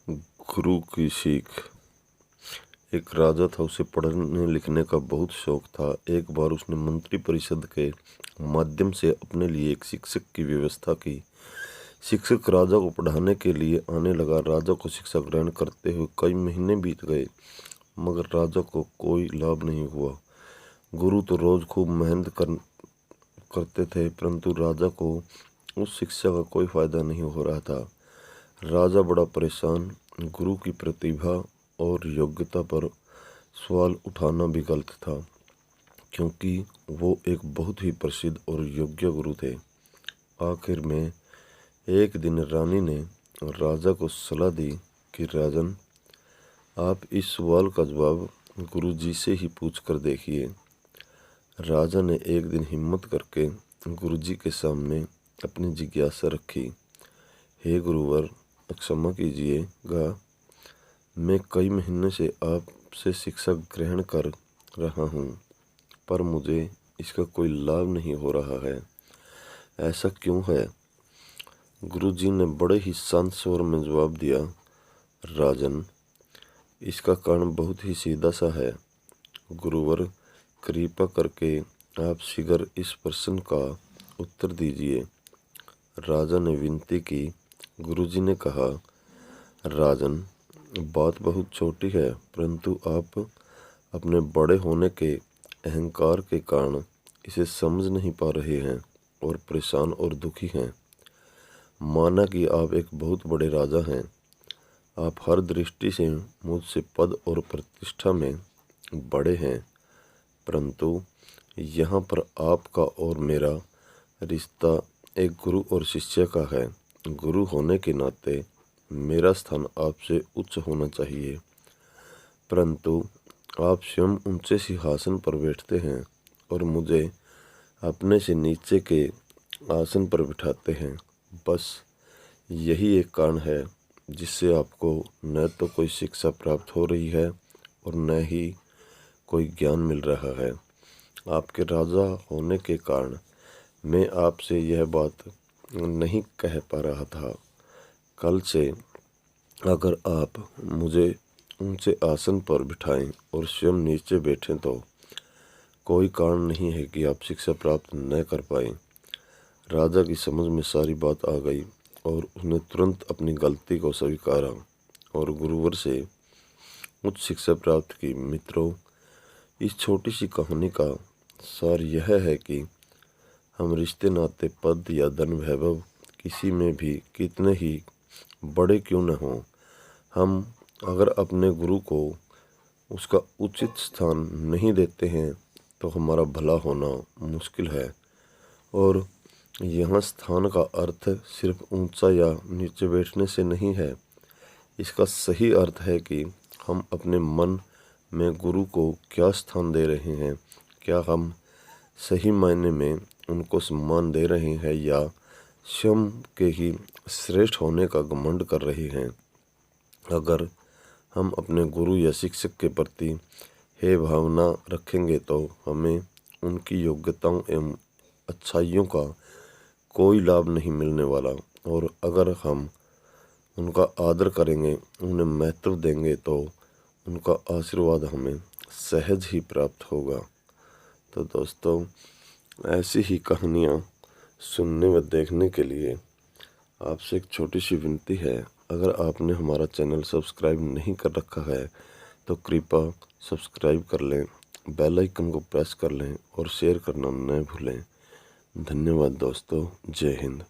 गुरु की सीख। एक राजा था, उसे पढ़ने लिखने का बहुत शौक था। एक बार उसने मंत्री परिषद के माध्यम से अपने लिए एक शिक्षक की व्यवस्था की। शिक्षक राजा को पढ़ाने के लिए आने लगा। राजा को शिक्षा ग्रहण करते हुए कई महीने बीत गए, मगर राजा को कोई लाभ नहीं हुआ। गुरु तो रोज खूब मेहनत करते थे, परंतु राजा को उस शिक्षा का कोई फायदा नहीं हो रहा था। राजा बड़ा परेशान। गुरु की प्रतिभा और योग्यता पर सवाल उठाना भी गलत था, क्योंकि वो एक बहुत ही प्रसिद्ध और योग्य गुरु थे। आखिर में एक दिन रानी ने राजा को सलाह दी कि राजन, आप इस सवाल का जवाब गुरु जी से ही पूछ कर देखिए। राजा ने एक दिन हिम्मत करके गुरु जी के सामने अपनी जिज्ञासा रखी। हे गुरुवर, क्षमा कीजिएगा, मैं कई महीने से आपसे शिक्षा ग्रहण कर रहा हूँ, पर मुझे इसका कोई लाभ नहीं हो रहा है। ऐसा क्यों है? गुरुजी ने बड़े ही शांत स्वर में जवाब दिया, राजन, इसका कारण बहुत ही सीधा सा है। गुरुवर, कृपा करके आप शीघ्र इस प्रश्न का उत्तर दीजिए। राजा ने विनती की। गुरुजी ने कहा, राजन, बात बहुत छोटी है, परंतु आप अपने बड़े होने के अहंकार के कारण इसे समझ नहीं पा रहे हैं और परेशान और दुखी हैं। माना कि आप एक बहुत बड़े राजा हैं, आप हर दृष्टि से मुझसे पद और प्रतिष्ठा में बड़े हैं, परंतु यहाँ पर आपका और मेरा रिश्ता एक गुरु और शिष्य का है। गुरु होने के नाते मेरा स्थान आपसे उच्च होना चाहिए, परंतु आप स्वयं ऊंचे सिंहासन पर बैठते हैं और मुझे अपने से नीचे के आसन पर बिठाते हैं। बस यही एक कारण है जिससे आपको न तो कोई शिक्षा प्राप्त हो रही है और न ही कोई ज्ञान मिल रहा है। आपके राजा होने के कारण मैं आपसे यह बात नहीं कह पा रहा था। कल से अगर आप मुझे ऊंचे आसन पर बिठाएं और स्वयं नीचे बैठें तो कोई कारण नहीं है कि आप शिक्षा प्राप्त न कर पाएं। राजा की समझ में सारी बात आ गई और उसने तुरंत अपनी गलती को स्वीकारा और गुरुवर से उच्च शिक्षा प्राप्त की। मित्रों, इस छोटी सी कहानी का सार यह है कि हम रिश्ते नाते, पद या धन वैभव किसी में भी कितने ही बड़े क्यों न हों, हम अगर अपने गुरु को उसका उचित स्थान नहीं देते हैं तो हमारा भला होना मुश्किल है। और यहाँ स्थान का अर्थ सिर्फ ऊंचा या नीचे बैठने से नहीं है। इसका सही अर्थ है कि हम अपने मन में गुरु को क्या स्थान दे रहे हैं। क्या हम सही मायने में उनको सम्मान दे रहे हैं या स्वयं के ही श्रेष्ठ होने का घमंड कर रहे हैं। अगर हम अपने गुरु या शिक्षक के प्रति हे भावना रखेंगे तो हमें उनकी योग्यताओं एवं अच्छाइयों का कोई लाभ नहीं मिलने वाला, और अगर हम उनका आदर करेंगे, उन्हें महत्व देंगे तो उनका आशीर्वाद हमें सहज ही प्राप्त होगा। तो दोस्तों, ऐसी ही कहानियाँ सुनने व देखने के लिए आपसे एक छोटी सी विनती है। अगर आपने हमारा चैनल सब्सक्राइब नहीं कर रखा है तो कृपया सब्सक्राइब कर लें, बेल आइकन को प्रेस कर लें और शेयर करना न भूलें। धन्यवाद दोस्तों। जय हिंद।